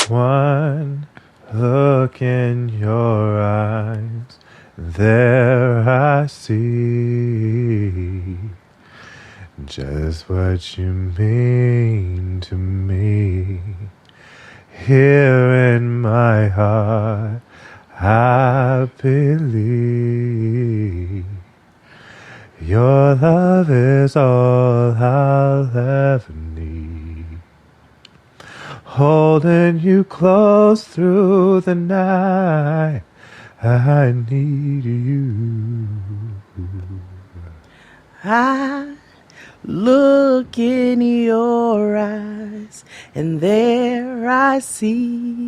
One look in your eyes, there I see just what you mean to me. Here in my heart, I believe your love is all I'll ever need. Holding you close through the night, I need you. I look in your eyes, and there I see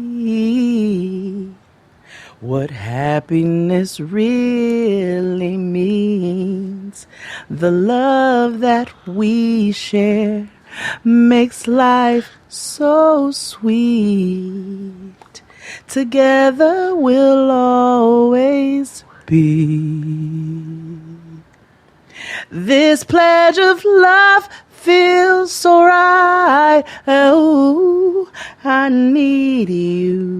what happiness really means. The love that we share makes life so sweet. Together we'll always be. This pledge of love feels so right. Oh, I need you.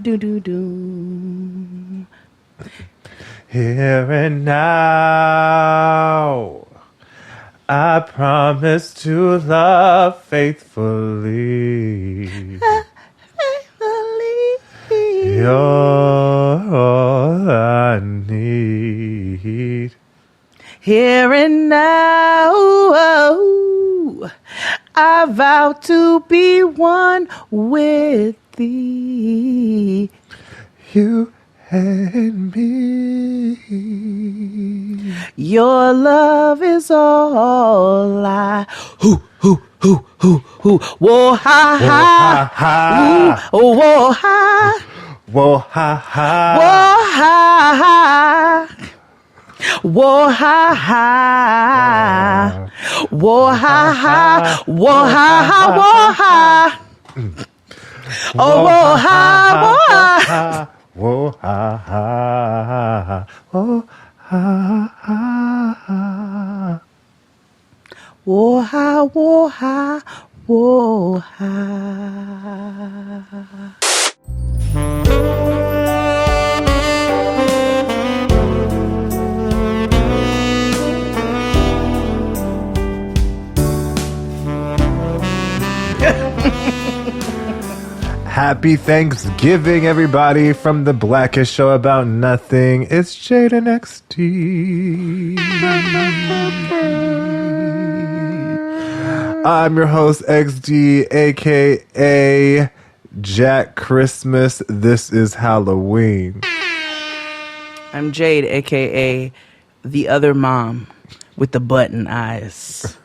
Do do do. Here and now, I promise to love faithfully. You're all I need. Here and now, I vow to be one with thee. You and me. Your love is all I. Whoa, ha, ha. ha. Ooh, whoa, ha. Whoa, ha, ha. Whoa, ha, ha. Whoa, ha, ha. Whoa, ha, ha. Whoa, ha, ha. Whoa, ha. Oh, whoa, ha, whoa, ha. Whoa, ha, ha. Whoa, ha, ha. Whoa, ha, whoa, ha. Whoa, ha. Happy Thanksgiving, everybody, from the Blackest Show About Nothing. It's Jade and XD. I'm your host, XD, aka Jack Christmas. This is Halloween. I'm Jade, aka the other mom with the button eyes.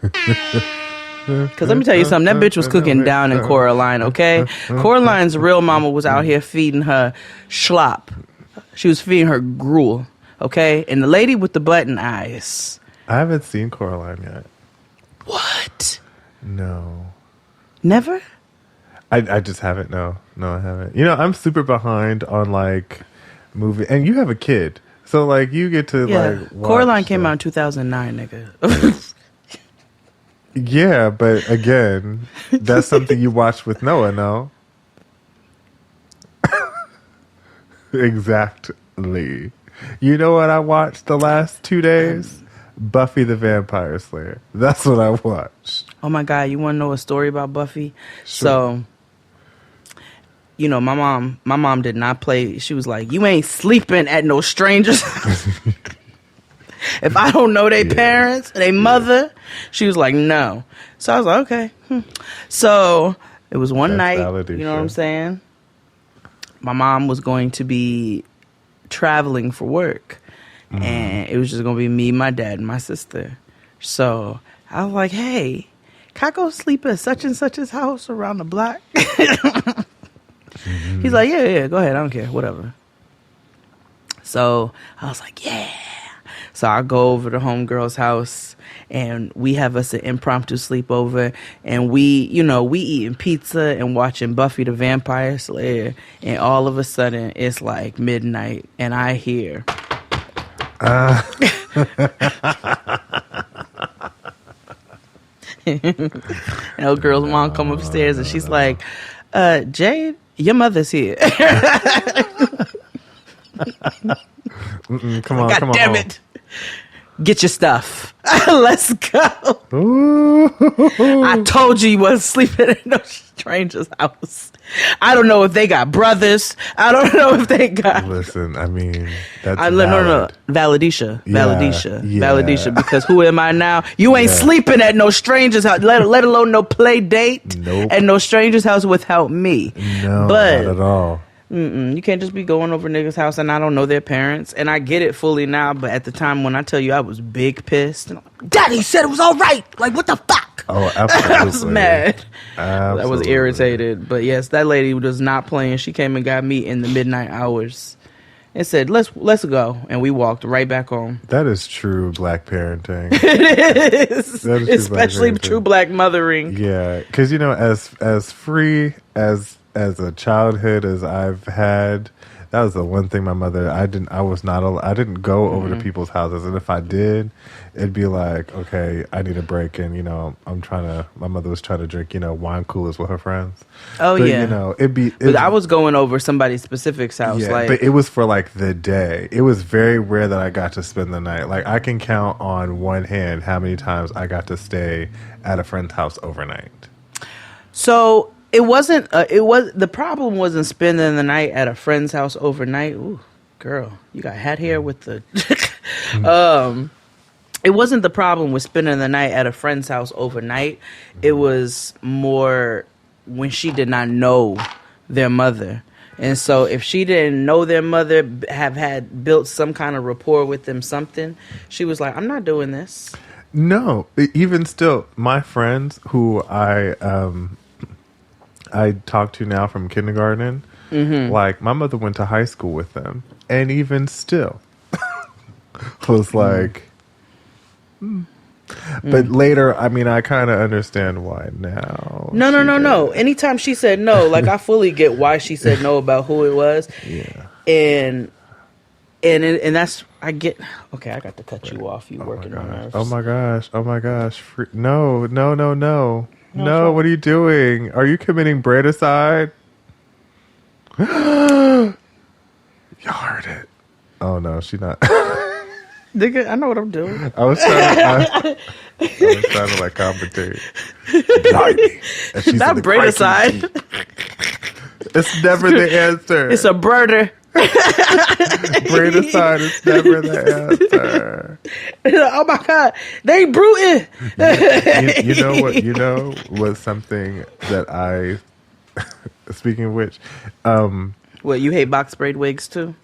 Because let me tell you something, that bitch was cooking down in Coraline, okay? Coraline's real mama was out here feeding her schlop. She was feeding her gruel, okay? And the lady with the button eyes. I haven't seen Coraline yet. What? No. Never? I just haven't, no, I haven't. You know, I'm super behind on, like, movie, and you have a kid, so, like, you get to, like, watch Coraline came out in 2009, nigga. Yeah, but again, that's something you watch with Noah, no? Exactly. You know what I watched the last 2 days? Buffy the Vampire Slayer. That's what I watched. Oh my God, you want to know a story about Buffy? Sure. So, you know, my mom did not play. She was like, you ain't sleeping at no strangers. If I don't know their parents, their mother, she was like, no. So I was like, okay. So it was one night, you know what I'm saying? My mom was going to be traveling for work. And it was just going to be me, my dad, and my sister. So I was like, hey, can I go sleep at such and such's house around the block? He's like, yeah, go ahead. I don't care. Whatever. So I was like, yeah. So I go over to homegirl's house and we have us an impromptu sleepover and we eating pizza and watching Buffy the Vampire Slayer, and all of a sudden it's like midnight and I hear And old girl's mom come upstairs and she's like, Jade, your mother's here. Come on, God come on. damn it. Get your stuff. Let's go. Ooh. I told you wasn't sleeping in no stranger's house. I don't know if they got brothers. I don't know if they got... Listen, I mean, that's no. Validisha. Yeah. Validisha. Because who am I now? You ain't sleeping at no stranger's house, let alone no play date. Nope. At no stranger's house without me. No, but, not at all. you can't just be going over niggas' house and I don't know their parents. And I get it fully now, but at the time when I tell you I was big pissed. Daddy said it was all right. Like, what the fuck? Oh, absolutely. I was mad. Absolutely. I was irritated. But yes, that lady was not playing. She came and got me in the midnight hours and said, let's go. And we walked right back home. That is true black parenting. It is. Especially true black mothering. Yeah. Because, as free as a childhood as I've had, that was the one thing my mother, I didn't go over to people's houses. And if I did, it'd be like, okay, I need a break. And, my mother was trying to drink, wine coolers with her friends. Oh, but, yeah. But I was going over somebody's specific's house. Yeah, but it was for like the day. It was very rare that I got to spend the night. Like I can count on one hand how many times I got to stay at a friend's house overnight. So it wasn't, the problem wasn't spending the night at a friend's house overnight. Ooh, girl, you got hat hair with the, it wasn't the problem with spending the night at a friend's house overnight. It was more when she did not know their mother. And so if she didn't know their mother, have had built some kind of rapport with them, something, she was like, I'm not doing this. No, even still, my friends who I talk to now from kindergarten, like my mother went to high school with them, and even still was like, But later, I mean, I kind of understand why now. No. Anytime she said no, like I fully get why she said no about who it was. Yeah. And that's, I get, okay, I got to cut you off. You working on nerves. Oh my gosh. No, what are you doing? Are you committing braidicide? Y'all heard it. Oh no, she not. Nigga, I know what I'm doing. I was trying to like compensate. Not braidicide. It's never the answer. It's a birder. Braidicide is never the answer. Oh my God, they brutin'. You know what? You know what's something that I. Speaking of which, what, you hate box braid wigs too?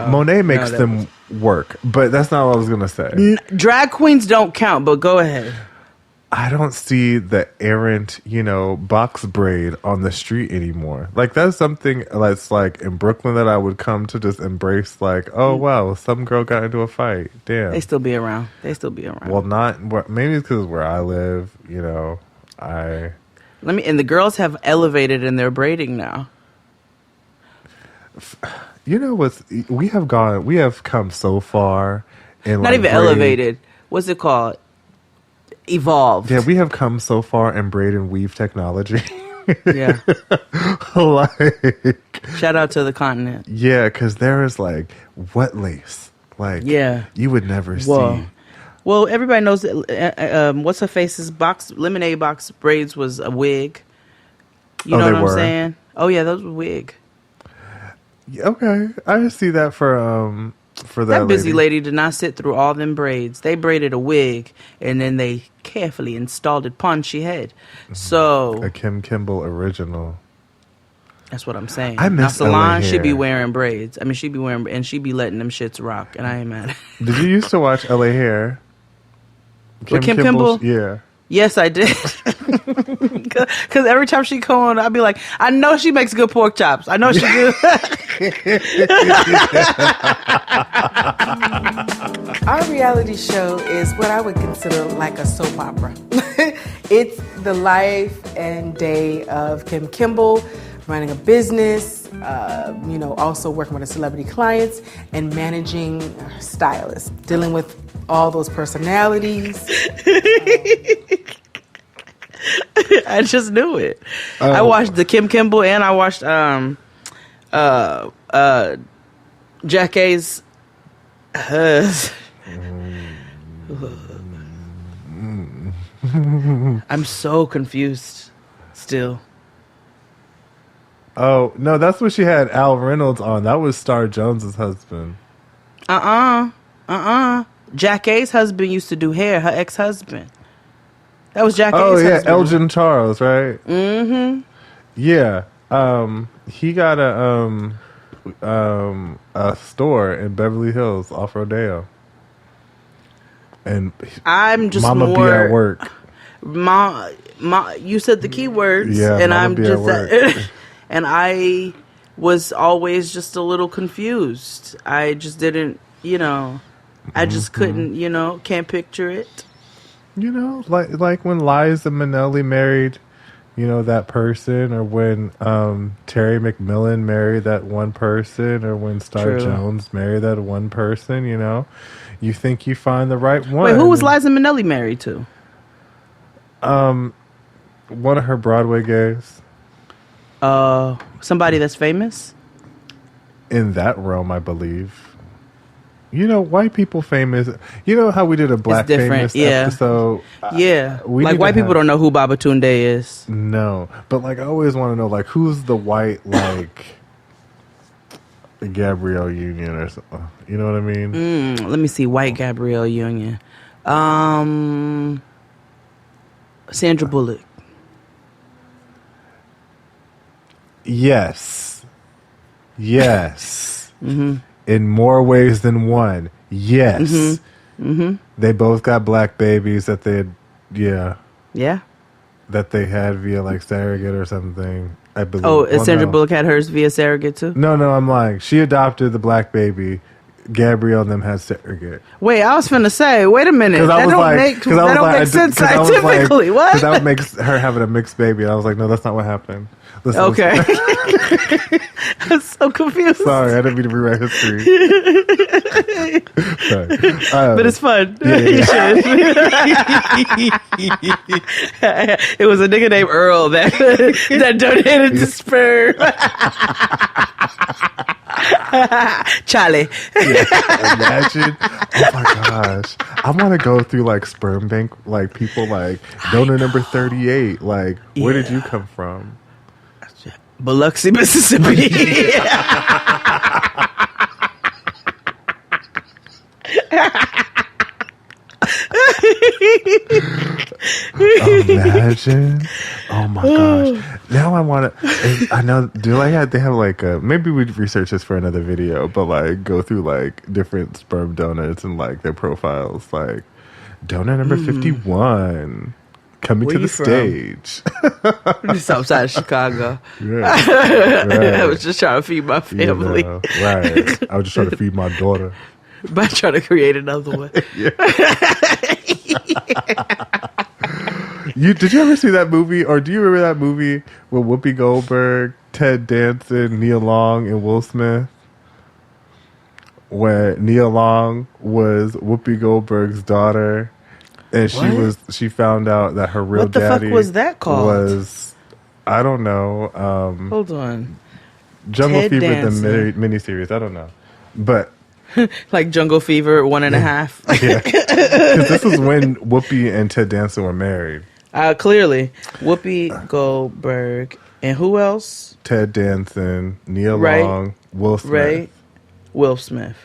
Monet makes them work, but that's not what I was gonna say. Drag queens don't count, but go ahead. I don't see the errant, box braid on the street anymore. Like, that's something that's like in Brooklyn that I would come to just embrace. Like, oh wow, some girl got into a fight. Damn, they still be around. Well, maybe it's because where I live, and the girls have elevated in their braiding now. We have come so far in not even elevated. What's it called? Evolved. Yeah, we have come so far in braid and weave technology. Yeah. Like, shout out to the continent. Yeah, because there is like wet lace. Like, yeah, you would never see. Well, everybody knows that, what's her face's lemonade box braids was a wig. You know what I'm saying? Oh yeah, those were wig. Okay, I see that for that busy lady did not sit through all them braids. They braided a wig and then they carefully installed it upon she head. So a Kim Kimble original. That's what I'm saying. I miss Salon. She be wearing braids. I mean, she be wearing and she be letting them shits rock. And I ain't mad. Did you used to watch LA Hair? Kim Kimble? Yeah. Yes, I did. Because every time she come on, I'd be like, I know she makes good pork chops. I know she do. Our reality show is what I would consider like a soap opera. It's the life and day of Kim Kimble, running a business, also working with the celebrity clients and managing stylists, dealing with all those personalities. I just knew it. I watched the Kim Kimball and I watched Jack A's. I'm so confused still. Oh, no, that's what she had Al Reynolds on. That was Star Jones's husband. Jack A's husband used to do hair, her ex-husband. That was Jack A's husband. Oh, yeah, Elgin Charles, right? Mm-hmm. Yeah. He got a store in Beverly Hills off Rodeo. And I'm just Mama be at work. You said the key words, and I'm just and I was always just a little confused. I just didn't, I just couldn't, can't picture it. Like when Liza Minnelli married, that person, or when Terry McMillan married that one person, or when Star Jones married that one person, you think you find the right one. Wait, who was Liza Minnelli married to? One of her Broadway gays. Somebody that's famous? In that realm, I believe. White people famous. How we did a black famous episode? Yeah. Like white people don't know who Babatunde is. No. But I always want to know who's the white Gabrielle Union or something. You know what I mean? Let me see. White Gabrielle Union. Sandra Bullock. Yes. Mm-hmm. In more ways than one. Yes. Mm-hmm. Mm-hmm. They both got black babies that they had, Yeah. that they had via surrogate or something, I believe. Oh, Sandra Bullock had hers via surrogate too? No, I'm lying. She adopted the black baby. Gabrielle and them had surrogate. Wait, I was finna say, wait a minute. That don't make sense scientifically. What? Because that would make her having a mixed baby. And I was like, no, that's not what happened. Listen, okay. I'm so confused. Sorry, I didn't mean to rewrite history. But it's fun. Yeah. It was a nigga named Earl that donated to sperm. Charlie. Yeah, imagine. Oh my gosh. I want to go through sperm bank, people donor number 38. Where did you come from? Biloxi, Mississippi. Imagine. Oh my gosh. Now I want to. I know. They have maybe we'd research this for another video, but go through different sperm donors and their profiles. Donor number 51 coming to the stage. Southside of Chicago. Yeah. Right. I was just trying to feed my family. Right. I was just trying to feed my daughter. By trying to create another one. Did you ever see that movie, or do you remember that movie with Whoopi Goldberg, Ted Danson, Nia Long, and Will Smith? Where Nia Long was Whoopi Goldberg's daughter, and she found out that her real daddy. What the fuck was that called? Was, I don't know. Hold on. Jungle Ted Fever, Danson. the miniseries. I don't know, but. Like Jungle Fever 1.5. Yeah, because this is when Whoopi and Ted Danson were married. Clearly, Whoopi Goldberg and who else? Ted Danson, Nia Long, Will Smith. Right, Will Smith.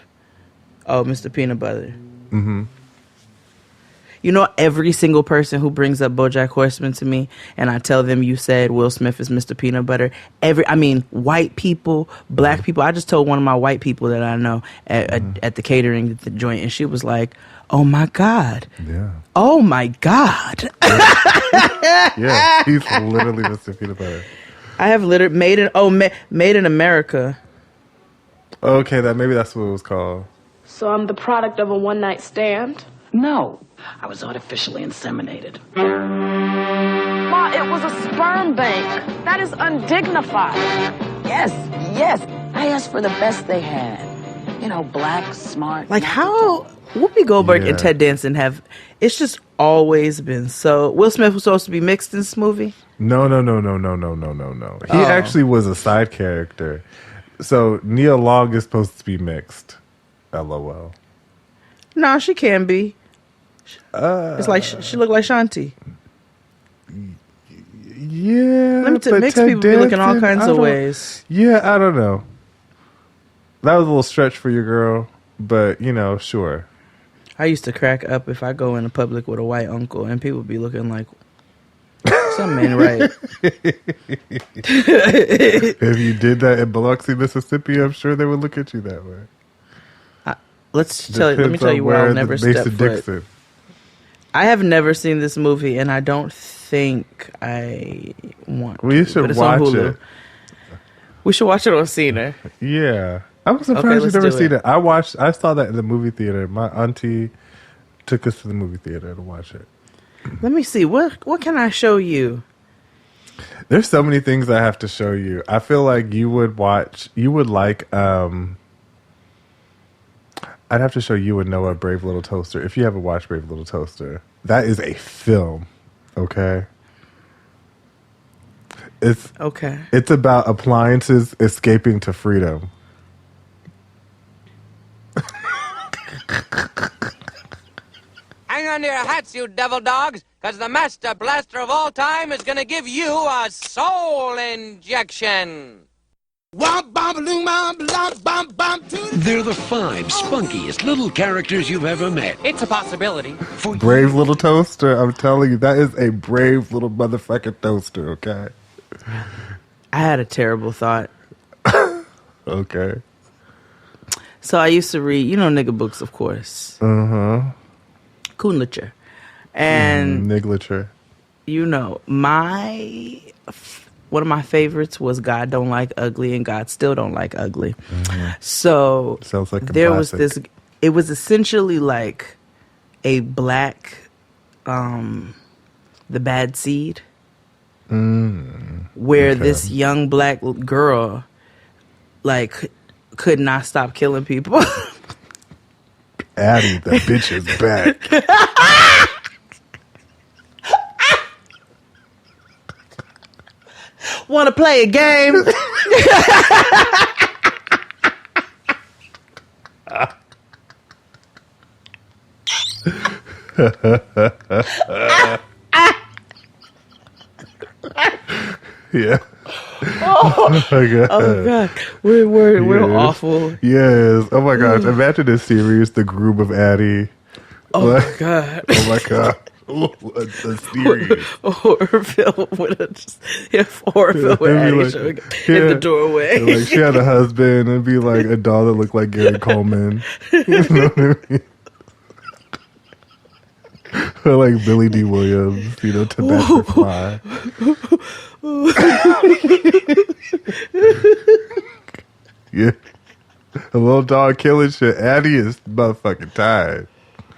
Oh, Mr. Peanut Butter. Mm-hmm. Every single person who brings up BoJack Horseman to me, and I tell them you said Will Smith is Mr. Peanut Butter. White people, black people. I just told one of my white people that I know at the catering at the joint, and she was like, "Oh my God, yeah, oh my God." Yeah, he's literally Mr. Peanut Butter. I have made in America. Okay, maybe that's what it was called. So I'm the product of a one-night stand? No, I was artificially inseminated. Ma, it was a sperm bank. That is undignified. Yes, Yes, I asked for the best they had. You know, black, smart. Like how Whoopi Goldberg and Ted Danson have, it's just always been so. Will Smith was supposed to be mixed in this movie? No. He actually was a side character. So Nia Long is supposed to be mixed. LOL. No, she can be. It's like she looked like Shanti. Yeah. Mixed people be looking all kinds of ways. Yeah, I don't know. That was a little stretch for your girl, but sure. I used to crack up if I go into public with a white uncle and people be looking like something ain't right. If you did that in Biloxi, Mississippi, I'm sure they would look at you that way. Let me tell you where I'll never step foot. Dixon. I have never seen this movie, and I don't think I want to. We should watch it. We should watch it on Cena. Yeah. I'm surprised you've never seen it. I saw that in the movie theater. My auntie took us to the movie theater to watch it. Let me see. What can I show you? There's so many things I have to show you. I feel like you would like I'd have to show you and Noah Brave Little Toaster. If you haven't watched Brave Little Toaster, that is a film, okay? It's about appliances escaping to freedom. Hang on to your hats, you devil dogs, because the master blaster of all time is going to give you a soul injection. They're the 5 spunkiest little characters you've ever met. It's a possibility. Brave Little Toaster, I'm telling you, that is a brave little motherfucking toaster, okay? I had a terrible thought. Okay. So I used to read, nigga books, of course. Uh-huh. Coonliterature. And Nigglature. One of my favorites was God Don't Like Ugly and God Still Don't Like Ugly. Mm-hmm. So sounds like there was this, it was essentially like a black, The Bad Seed, where this young black girl could not stop killing people. Addy, the bitch is back. Want to play a game? Yeah. Oh my god. We're awful. Yes. Oh my gosh. Imagine this series, The Groom of Addy. Oh my god. Oh my god. A series. Horror film with Addy showing in the doorway. Like she had a husband and be like a doll that looked like Gary Coleman. You know what I mean? Or like Billy D. Williams, Tobacco Fly. Yeah. A little dog killing shit. Addy is motherfucking tired.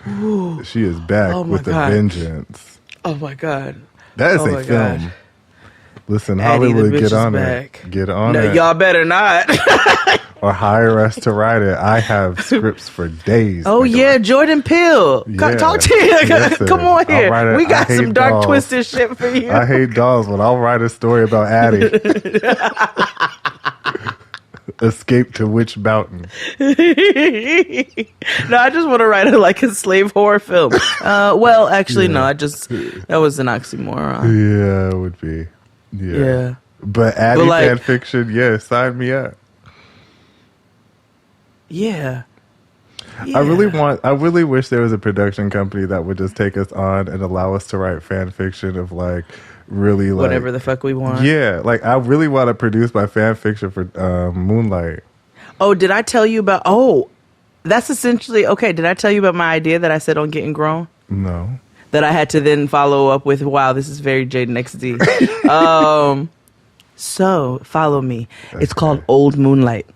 Ooh. She is back with a vengeance. Oh my god. That is a film. God. Listen, Addy, Hollywood, get on it. Get on it. Y'all better not. Or hire us to write it. I have scripts for days. Oh yeah, Jordan Peele. Yeah. Talk to you. Listen, come on here. We got some dark, twisted shit for you. I hate dolls, but I'll write a story about Addy. Escape to Witch Mountain. No, I just want to write a slave horror film. Well, actually, no. That was an oxymoron. Yeah, it would be. Yeah. But Addy fan fiction, sign me up. Yeah. I really wish there was a production company that would just take us on and allow us to write fan fiction of really whatever the fuck we want. Yeah, I really want to produce my fan fiction for Moonlight. Oh, did I tell you about? Oh, that's essentially okay. Did I tell you about my idea that I said on Getting Grown? No. That I had to then follow up with. Wow, this is very Jaden XD. So follow me. It's called Old Moonlight.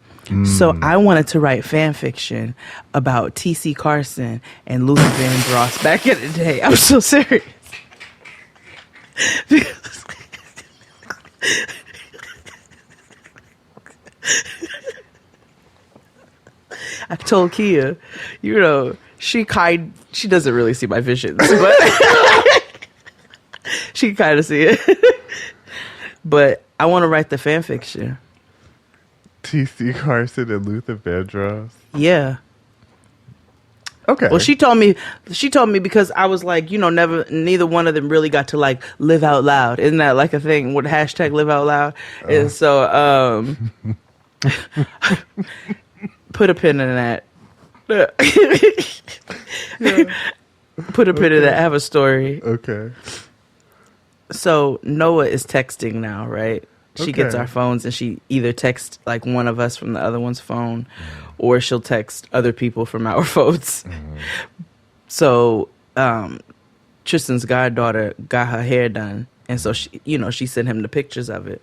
So I wanted to write fan fiction about T.C. Carson and Luther Vandross back in the day. I'm so serious. told Kia, she doesn't really see my visions, but she kind of see it. But I want to write the fan fiction. T.C. Carson and Luther Vandross. Yeah. Okay. Well, she told me because I was like, neither one of them really got to like live out loud. Isn't that like a thing with hashtag live out loud? And so, put a pin in that. Put a pin in that. I have a story. Okay. So Noah is texting now, right? She gets our phones and she either texts like one of us from the other one's phone or she'll text other people from our phones. So Tristan's goddaughter got her hair done. And so she sent him the pictures of it.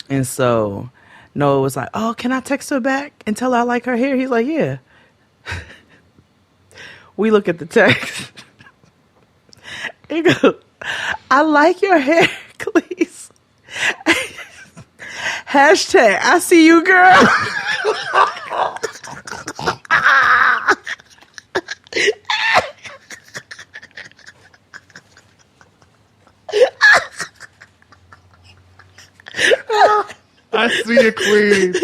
And so Noah was like, oh, can I text her back and tell her I like her hair? He's like, yeah. We look at the text. He goes, I like your hair, please. Hashtag, I see you, girl. I see you, queen.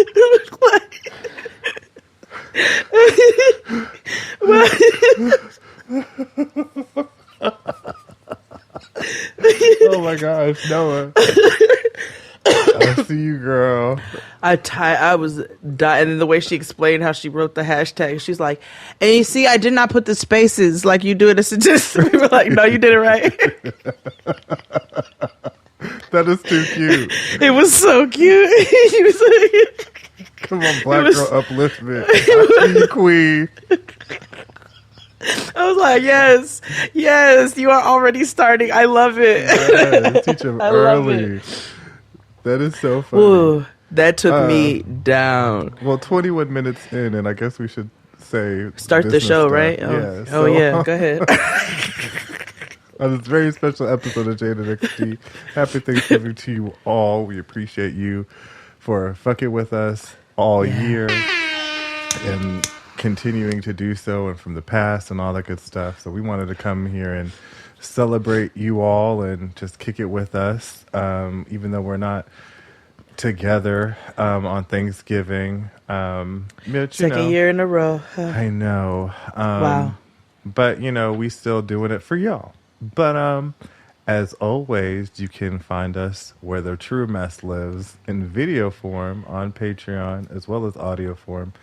Oh my gosh, Noah. I see you, girl. I was dying. And the way she explained how she wrote the hashtag, she's like, and you see, I did not put the spaces like you do in a sentence. We were like, no, you did it right. That is too cute. It was so cute. She was like, come on, black girl upliftment. I see you, queen. I was like, yes, you are already starting. I love it. Yes, teach them early. That is so funny. Ooh, that took me down. Well, 21 minutes in, and I guess we should say start the show, stuff. right? Yeah, go ahead. On this very special episode of Jada XD, happy Thanksgiving to you all. We appreciate you for fucking with us all year and continuing to do so, and from the past and all that good stuff. So we wanted to come here and celebrate you all and just kick it with us, even though we're not together on Thanksgiving. Second year in a row. I know. Wow. But, we still doing it for y'all. But as always, you can find us where the true mess lives, in video form on Patreon as well as audio form.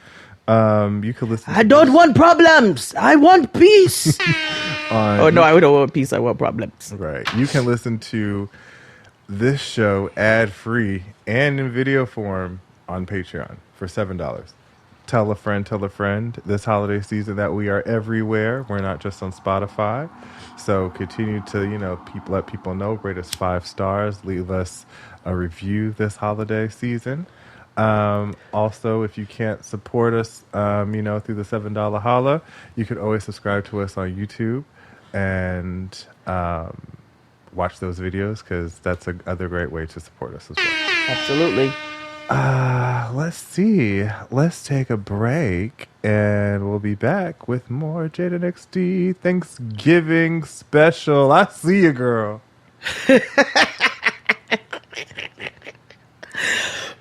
You could listen. I don't want problems. I want peace. Oh no, I don't want peace. I want problems. Right. You can listen to this show ad free and in video form on Patreon for $7. Tell a friend this holiday season that we are everywhere. We're not just on Spotify. So continue to, let people know, rate us 5 stars, leave us a review this holiday season. Also, if you can't support us, through the $7 holla, you could always subscribe to us on YouTube and watch those videos, because that's another great way to support us as well. Absolutely. Let's see. Let's take a break, and we'll be back with more Jada XD Thanksgiving special. I see you, girl.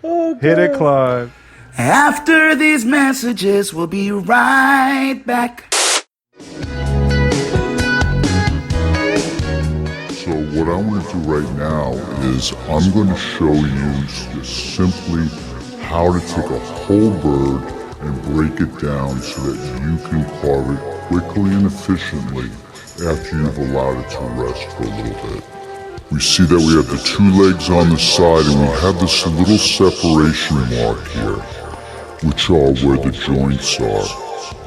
Oh, hit it, Claude. After these messages, we'll be right back. So what I want to do right now is I'm going to show you just simply how to take a whole bird and break it down so that you can carve it quickly and efficiently after you've allowed it to rest for a little bit. We see that we have the 2 legs on the side, and we have this little separation mark here, which are where the joints are.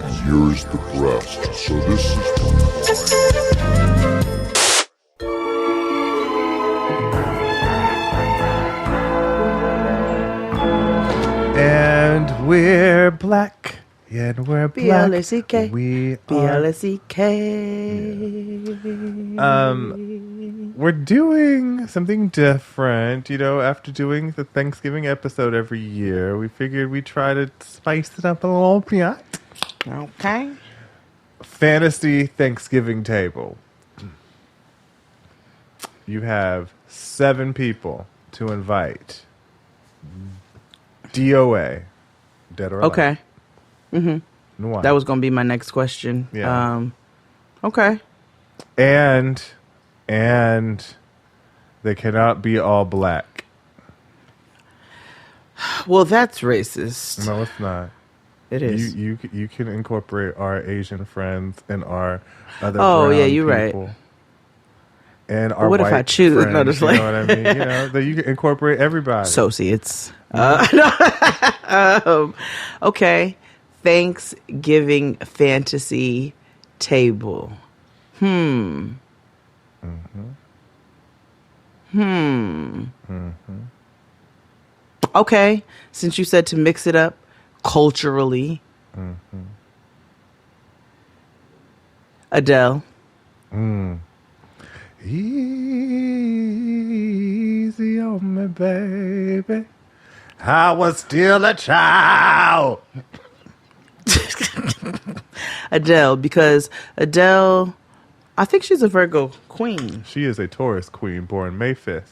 And here is the breast. So this is And we're black. Yeah, and we're black. B-L-A-C-K. We are. B-L-A-C-K. We're doing something different. After doing the Thanksgiving episode every year, we figured we'd try to spice it up a little bit. Okay. Fantasy Thanksgiving table. You have 7 people to invite. DOA. Dead or alive. Okay. Mm-hmm. That was going to be my next question. Yeah. Okay. And they cannot be all black. Well, that's racist. No, it's not. It is. You can incorporate our Asian friends and our other brown you're people. Right. And our what white if I choose? friends, No, just you know what I mean? You know, that you can incorporate everybody. Associates. Okay. Thanksgiving fantasy table. Okay. Since you said to mix it up culturally. Adele. Easy on me, baby. I was still a child. Adele, because Adele, I think she's a Virgo queen. She is a Taurus queen born May 5th.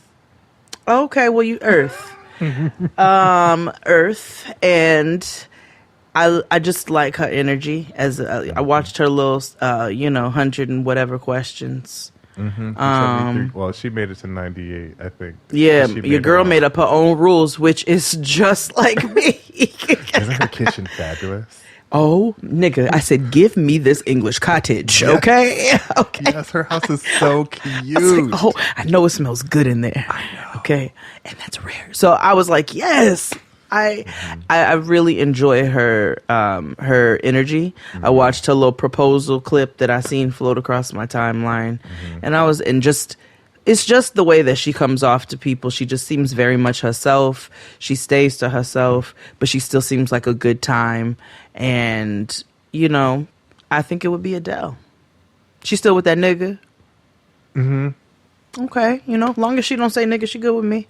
Okay, well, you Earth. Earth, and I just like her energy. As I watched her little, 100 and whatever questions. Well, she made it to 98, I think. Yeah, your girl made up her own rules, which is just like me. Isn't her kitchen fabulous? Oh, nigga, I said, give me this English cottage, okay? Okay. Yes, her house is so cute. Like, I know it smells good in there. I know. Okay, and that's rare. So I was like, yes. I really enjoy her her energy. I watched her little proposal clip that I seen float across my timeline, and it's just the way that she comes off to people. She just seems very much herself. She stays to herself, but she still seems like a good time. And I think it would be Adele. She's still with that nigga. Okay, as long as she don't say nigga, she good with me.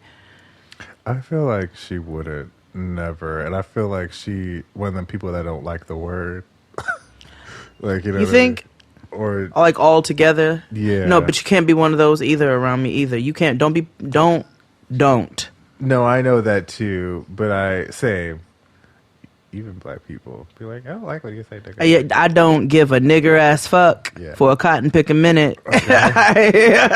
I feel like she wouldn't. Never. And I feel like she one of them people that don't like the word. Like, you think? Or like all together? Yeah. No, but you can't be one of those either around me either. You can't. Don't. No, I know that too. But same. Even black people be like, I don't like when you say nigga. I don't give a nigger ass fuck for a cotton picking minute. Okay.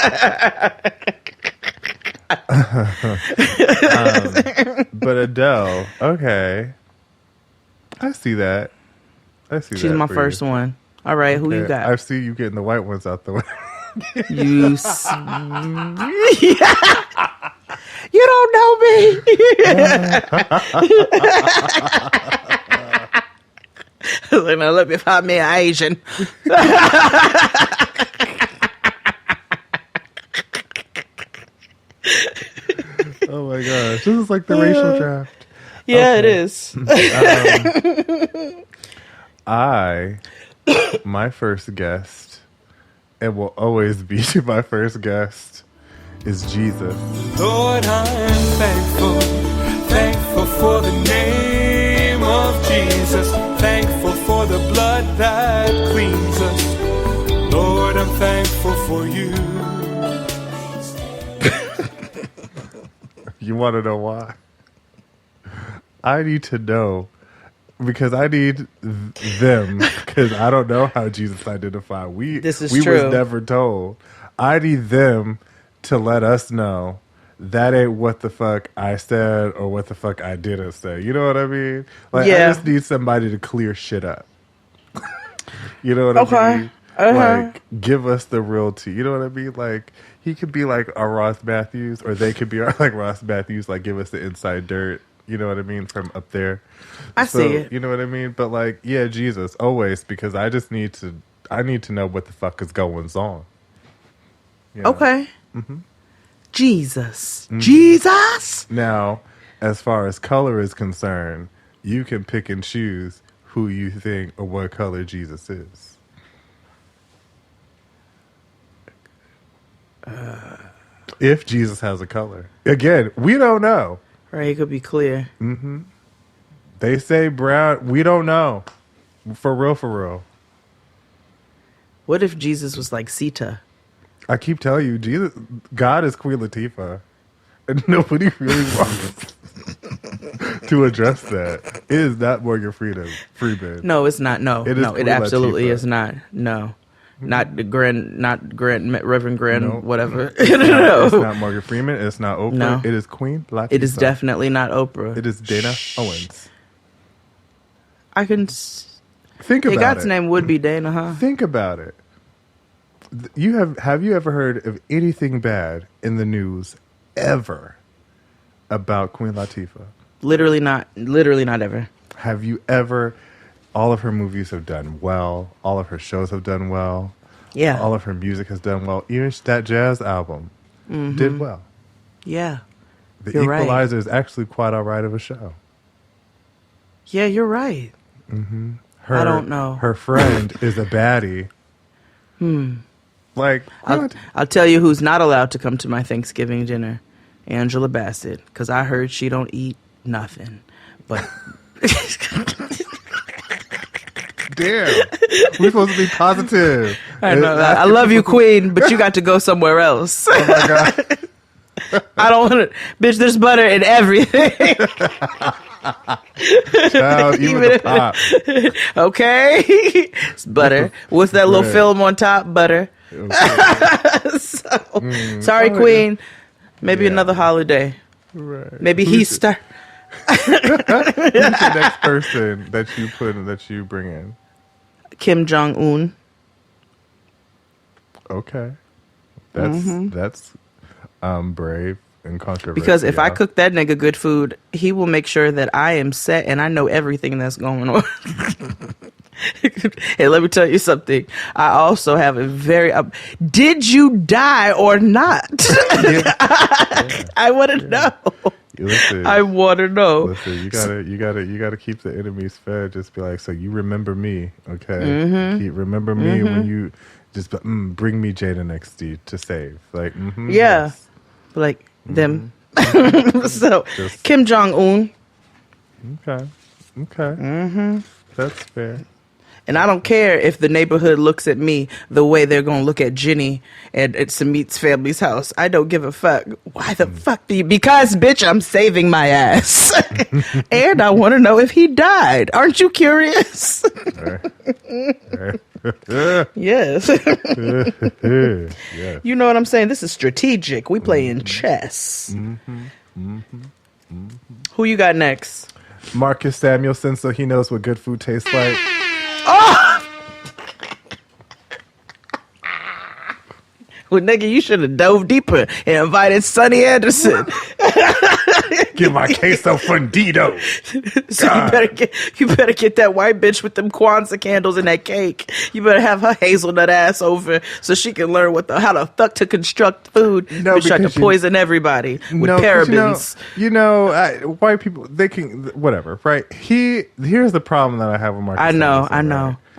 But Adele, okay, I see that. She's my first one. All right, who you got? I see you getting the white ones out the way. You you don't know me. Like, now let me find me an Asian. Oh my gosh, this is like the racial draft. Yeah, okay. It is. My first guest, and will always be my first guest, is Jesus. Lord, I'm thankful for the name of Jesus, thankful for the blood that cleans us. Lord, I'm thankful for you. You want to know why? I need to know because I need them because I don't know how Jesus identified. This is we true. was never told. I need them to let us know that ain't what the fuck I said or what the fuck I didn't say. You know what I mean? Like, I just need somebody to clear shit up. You know what I mean? Like, give us the real tea. You know what I mean? Like, he could be like our Ross Matthews, or they could be our, like, Ross Matthews, like, give us the inside dirt. You know what I mean? From up there. I see it. You know what I mean? But, like, yeah, Jesus, always, because I need to know what the fuck is going on. You know? Okay. Mm-hmm. Jesus. Mm-hmm. Jesus! Now, as far as color is concerned, you can pick and choose who you think or what color Jesus is. If Jesus has a color. Again, we don't know. Right, it could be clear. Mm-hmm. They say brown. We don't know. For real. What if Jesus was like Sita? I keep telling you, God is Queen Latifah. And nobody really wants to address that. It is not Morgan Freeman. No, it's not. No, it absolutely is not. No. Not the Reverend Grand, no, whatever. No. It's not Morgan Freeman. It's not Oprah. No. It is Queen Latifah. It is definitely not Oprah. It is Dana Owens. I can think about God's it. name would be Dana, huh? Think about it. Have you ever heard of anything bad in the news ever about Queen Latifah? Literally not ever. Have you ever? All of her movies have done well. All of her shows have done well. Yeah. All of her music has done well. Even that jazz album did well. Yeah. The Equalizer is actually quite all right of a show. Yeah, you're right. Mm-hmm. I don't know. Her friend is a baddie. Like, I'll tell you who's not allowed to come to my Thanksgiving dinner. Angela Bassett. Because I heard she don't eat nothing. But... Damn. We're supposed to be positive. I know. I love you, Queen, but you got to go somewhere else. Oh, my God. I don't want to... Bitch, there's butter in everything. Child, even the pop. Okay. It's butter. What's that little film on top? Butter. Okay. Sorry, Queen. Maybe another holiday. Right. Maybe Easter. Who's the next person that you bring in? Kim Jong-un. Okay. That's brave and controversial. Because if I cook that nigga good food, he will make sure that I am set and I know everything that's going on. Hey, let me tell you something. I also have a very... did you die or not? I want to know. Listen, I want to know. Listen, you gotta keep the enemies fed. Just be like, so you remember me, okay? Remember me when you just bring me Jada XD to save. Like, yeah, yes. Like them. So just, Kim Jong Un. Okay. That's fair. And I don't care if the neighborhood looks at me the way they're going to look at Jenny at Samit's family's house. I don't give a fuck. Why the fuck do you? Because, bitch, I'm saving my ass. And I want to know if he died. Aren't you curious? Yes. You know what I'm saying? This is strategic. We playing chess. Who you got next? Marcus Samuelson, so he knows what good food tastes like. Oh! Well, nigga, you should have dove deeper and invited Sonny Anderson. Get my queso fundido. So you better get that white bitch with them Kwanzaa candles and that cake. You better have her hazelnut ass over so she can learn how the fuck to construct food. No, bitch tried to poison everybody with parabens. White people, they can whatever, right? Here's the problem that I have with Marcus.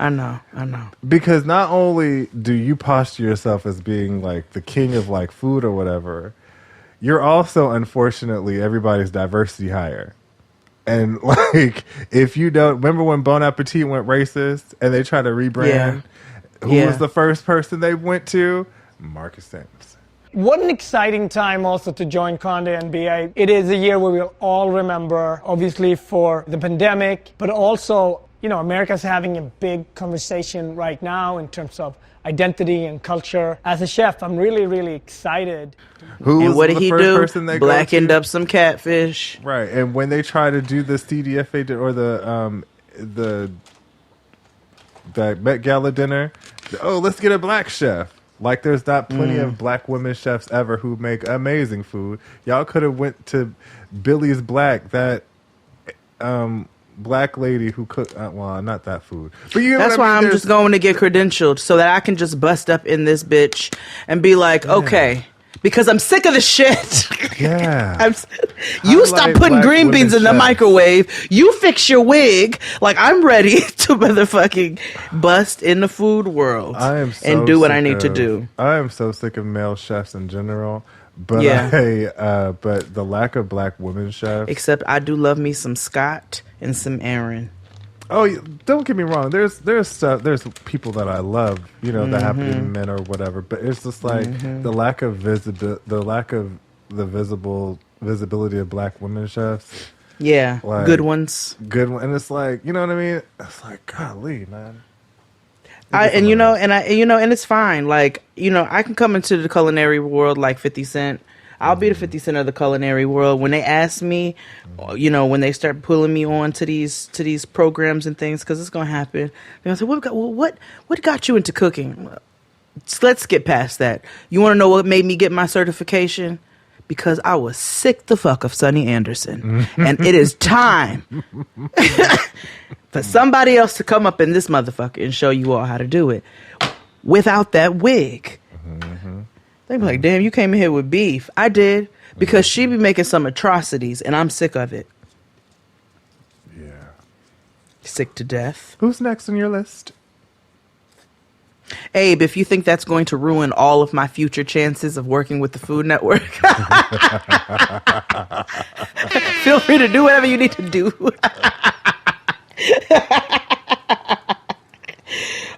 I know. Because not only do you posture yourself as being like the king of like food or whatever, you're also unfortunately everybody's diversity hire. And like, if you don't remember when Bon Appetit went racist and they tried to rebrand, who was the first person they went to? Marcus Samuelson. What an exciting time also to join Condé NBA. It is a year where we'll all remember, obviously for the pandemic, but also, America's having a big conversation right now in terms of identity and culture. As a chef, I'm really, really excited. And what did he do? Blackened up some catfish. Right. And when they try to do the CDFA or the Met Gala dinner, let's get a black chef. Like there's not plenty of black women chefs ever who make amazing food. Y'all could have went to Billy's Black, that black lady who cooked, not that food. But that's why I'm just going to get credentialed so that I can just bust up in this bitch and be like, okay, because I'm sick of the shit. Yeah. You stop putting green beans in the microwave. You fix your wig. Like, I'm ready to motherfucking bust in the food world and do what I need to do. I am so sick of male chefs in general. But but the lack of black women chefs. Except I do love me some Scott and some Aaron. Oh, don't get me wrong. There's people that I love, that happen to be men or whatever. But it's just like the lack of visibility of black women chefs. Yeah, like, good ones. And it's like, you know what I mean? It's like, golly, man. And it's fine. Like, I can come into the culinary world like 50 Cent. I'll be the 50 Cent of the culinary world. When they ask me, when they start pulling me on to these programs and things, because it's gonna happen. They're gonna say, what got you into cooking? Let's get past that. You want to know what made me get my certification? Because I was sick the fuck of Sonny Anderson, and it is time for somebody else to come up in this motherfucker and show you all how to do it without that wig. They be like, damn, you came in here with beef. I did, because she be making some atrocities, and I'm sick of it. Yeah. Sick to death. Who's next on your list? Abe, if you think that's going to ruin all of my future chances of working with the Food Network, feel free to do whatever you need to do.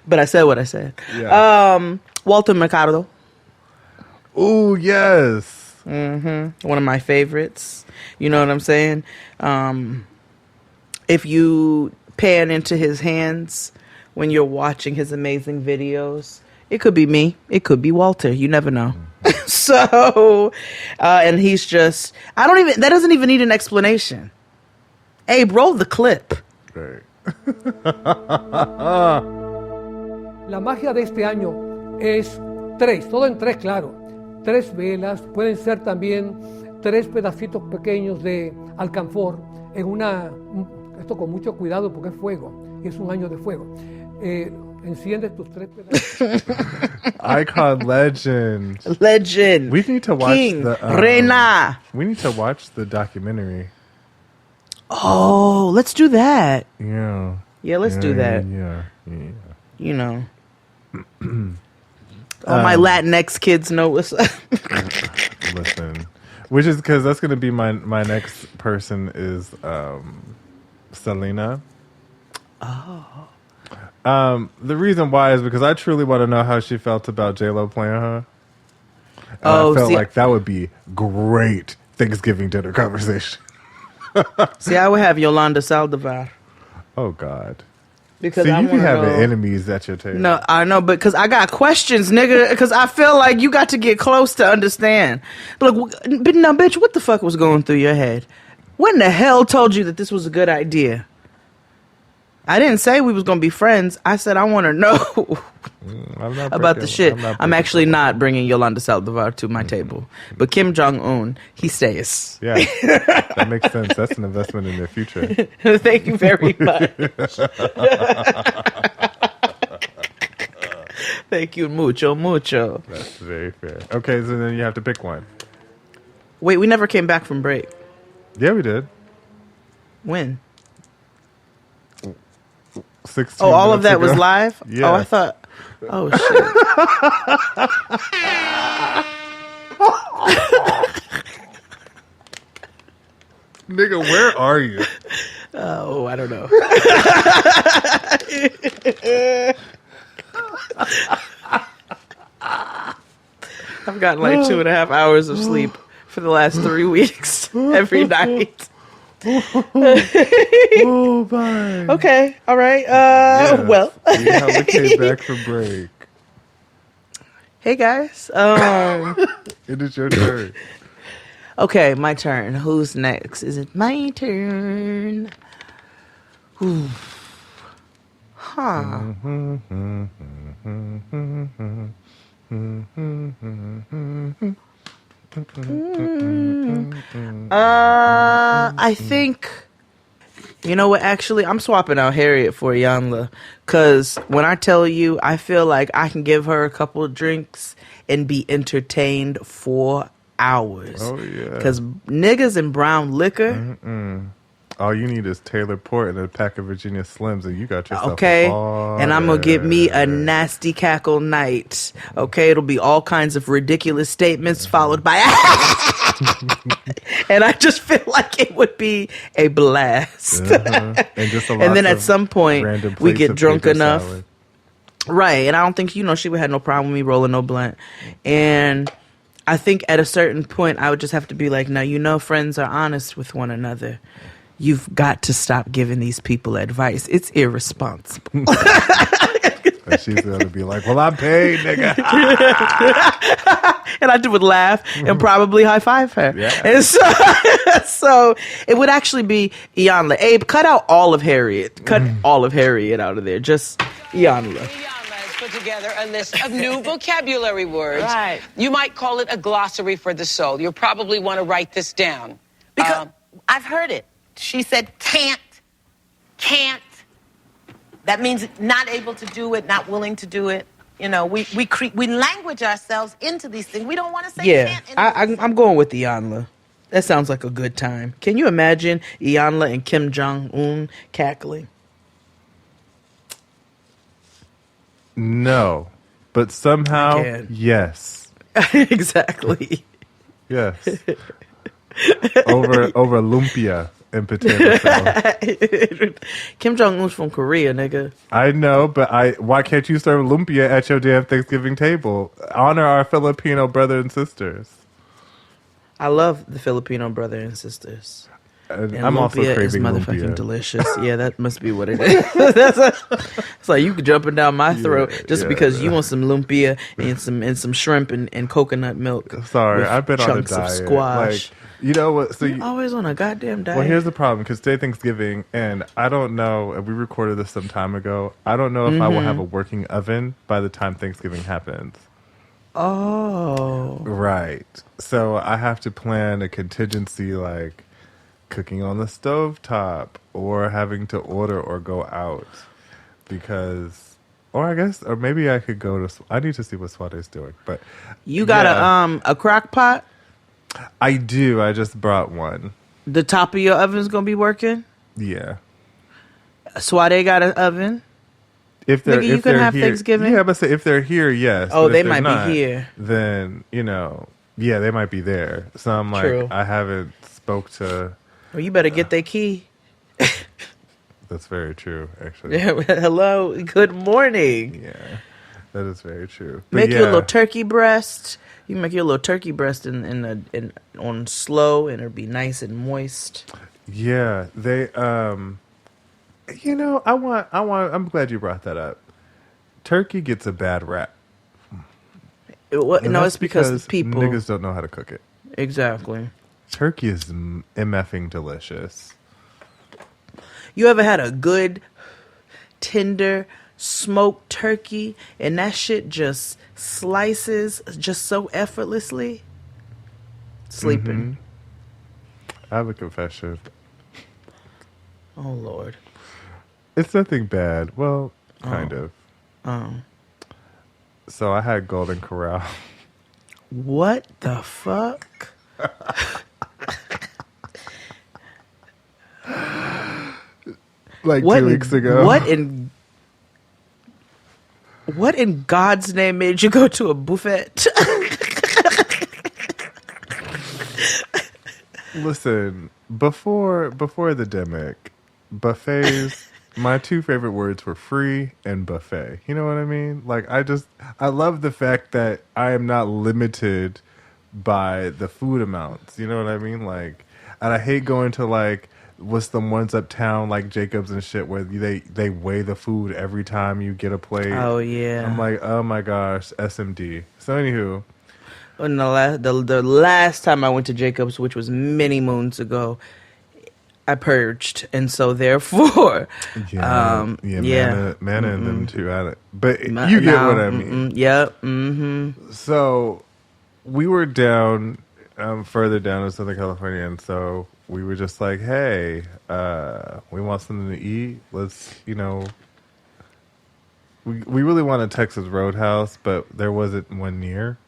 But I said what I said. Yeah. Walter Mercado. Oh, yes. One of my favorites. You know what I'm saying? If you pan into his hands when you're watching his amazing videos, it could be me. It could be Walter. You never know. So, and he's just, that doesn't even need an explanation. Abe, roll the clip. Right. La magia de este año es 3, todo en 3, claro. 3 velas, pueden ser también 3 pedacitos pequeños de alcanfor en esto con mucho cuidado porque es fuego, y es un año de fuego. Enciendes tus 3 pedacitos. Icon legend. We need to watch King, Reina. We need to watch the documentary. Oh, let's do that. Yeah. Yeah, let's do that. Yeah. All my Latinx kids know what's up. Listen, which is because that's going to be my next person is Selena. Oh. The reason why is because I truly want to know how she felt about J-Lo playing her. And I felt like that would be great Thanksgiving dinner conversation. See, I would have Yolanda Saldivar. Oh, God. Because you be having enemies at your table. No, I know, but because I got questions, nigga. Because I feel like you got to get close to understand. But now, bitch, what the fuck was going through your head? When the hell told you that this was a good idea? I didn't say we was going to be friends. I said I want to know about the shit. I'm actually not bringing Yolanda Saldivar to my table. But Kim Jong-un, he stays. Yeah, that makes sense. That's an investment in their future. Thank you very much. Thank you mucho. That's very fair. Okay, so then you have to pick one. Wait, we never came back from break. Yeah, we did. When? 16 all of that ago. Was live? Yeah. Oh, I thought. Oh, shit. Nigga, where are you? Oh, I don't know. I've gotten like 2.5 hours of sleep for the last 3 weeks every night. Oh, bye. Okay, all right. Well, we haven't came back from break. Hey guys, it is your turn. Okay, my turn. Who's next? Is it my turn? Ooh. Huh. I think, you know what, actually, I'm swapping out Harriet for Yanla, because when I tell you, I feel like I can give her a couple of drinks and be entertained for hours. Oh, yeah. Because niggas and brown liquor, all you need is Taylor Port and a pack of Virginia Slims, and you got yourself okay. a party. And I'm gonna get me a nasty cackle night. Okay, it'll be all kinds of ridiculous statements followed by, and I just feel like it would be a blast. And just a lot and then at some point we get drunk enough. Salad. Right, and I don't think, she would have no problem with me rolling no blunt. And I think at a certain point, I would just have to be like, now, friends are honest with one another. You've got to stop giving these people advice. It's irresponsible. And she's going to be like, well, I'm paid, nigga. And I would laugh and probably high five her. Yeah. And so it would actually be Iyanla. Abe, cut out all of Harriet. Cut all of Harriet out of there. Just Iyanla. Put together a list of new vocabulary words. Right. You might call it a glossary for the soul. You'll probably want to write this down. Because I've heard it. She said can't. That means not able to do it, not willing to do it. We language ourselves into these things. We don't want to say can't. I'm going with Iyanla. That sounds like a good time. Can you imagine Iyanla and Kim Jong-un cackling? No, but somehow, yes. Exactly. Yes. over lumpia and potato salad. Kim Jong-un's from Korea, nigga. I know, but why can't you serve lumpia at your damn Thanksgiving table? Honor our Filipino brothers and sisters. I love the Filipino brothers and sisters. And I'm also craving is motherfucking lumpia. Delicious. Yeah, that must be what it is. It's like you jumping down my throat just because you want some lumpia and some shrimp and coconut milk. Sorry, I've been on a chunks of diet. squash. You know what? So You're always on a goddamn diet. Well, here's the problem, because today Thanksgiving, and I don't know, and we recorded this some time ago, I don't know if I will have a working oven by the time Thanksgiving happens. Oh. Right. So I have to plan a contingency, like cooking on the stovetop or having to order or go out, because, or maybe I could go to, I need to see what Swade's doing, but you got a crock pot? I do. I just brought one. The top of your oven's gonna be working? Yeah. Swade got an oven? If they're, Nigga, you if can they're have here, Thanksgiving? Yeah, but say if they're here, yes. Oh, but they if they're might not, be here. Then, yeah, they might be there. So I'm like, True. I haven't spoke to. Well, you better get their key. That's very true, actually. Yeah, hello, good morning. Yeah, that is very true. But Make your little turkey breast. You make your little turkey breast in on slow, and it'll be nice and moist. Yeah, they. I'm glad you brought that up. Turkey gets a bad rap. No, it's because people niggas don't know how to cook it. Exactly. Turkey is MFing delicious. You ever had a good, tender, smoked turkey and that shit just slices just so effortlessly? Sleeping. I have a confession. Oh, Lord. It's nothing bad. Well, kind of. Oh. So I had Golden Corral. What the fuck? Like 2 weeks ago. What in God's name made you go to a buffet? Listen, before the demic, buffets, my two favorite words were free and buffet. You know what I mean? Like, I love the fact that I am not limited by the food amounts. You know what I mean? Like, and I hate going to, like, what's the ones uptown, like Jacob's and shit, where they weigh the food every time you get a plate. Oh, yeah. I'm like, oh my gosh, SMD. So anywho. And the last time I went to Jacob's, which was many moons ago, I purged, and so therefore, Manna and them too. But you get what I mean. Yep. So we were down, further down in Southern California, and so we were just like, hey, we want something to eat. Let's, we really wanted Texas Roadhouse, but there wasn't one near.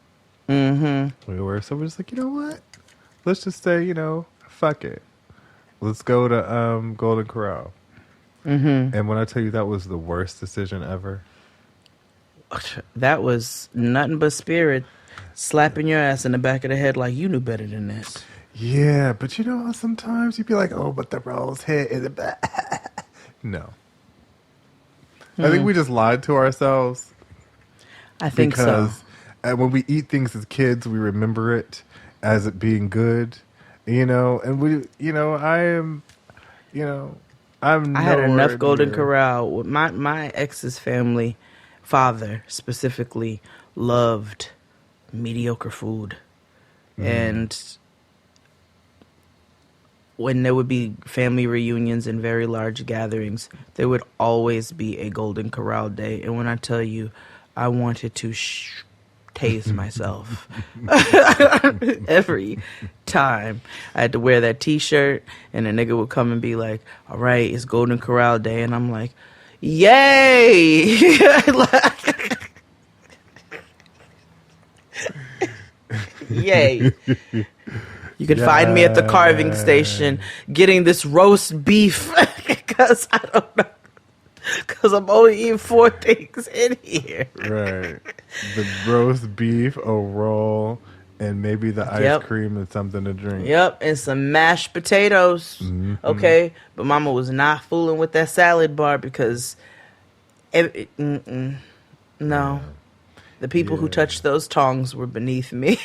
So we're just like, you know what? Let's just say, fuck it. Let's go to Golden Corral. Mm-hmm. And when I tell you that was the worst decision ever, that was nothing but spirit slapping your ass in the back of the head like you knew better than this. Yeah, but you know, sometimes you'd be like, "Oh, but the rolls hit in the back." No, I think we just lied to ourselves. I think because so. When we eat things as kids, we remember it as it being good, you know. And we, you know, I had enough Golden Corral. My ex's family, father specifically, loved mediocre food, and when there would be family reunions and very large gatherings, there would always be a Golden Corral day. And when I tell you, I wanted to tase myself every time. I had to wear that T-shirt, and a nigga would come and be like, "All right, it's Golden Corral day," and I'm like, "Yay!" Yay. You can find me at the carving station getting this roast beef because I don't know. Because I'm only eating 4 things in here. Right. The roast beef, a roll, and maybe the ice cream and something to drink. Yep, and some mashed potatoes. Mm-hmm. Okay, but Mama was not fooling with that salad bar because, no. The people who touched those tongs were beneath me.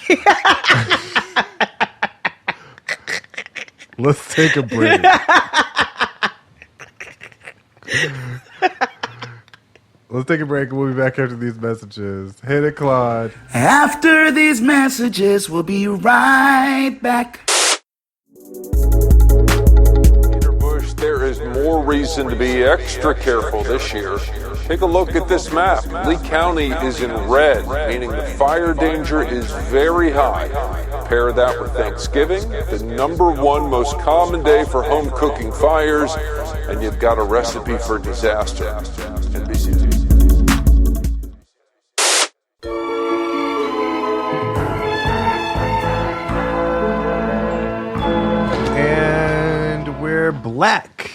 Let's take a break. Let's take a break and we'll be back after these messages. Hit it, Claude. After these messages, we'll be right back. Peter Bush, there is more reason to be extra careful this year. Take a look at this map. Lee County is in red, meaning the fire danger is very high. Pair that with Thanksgiving, the #1 most common day for home cooking fires, and you've got a recipe for disaster. NBC. And we're Black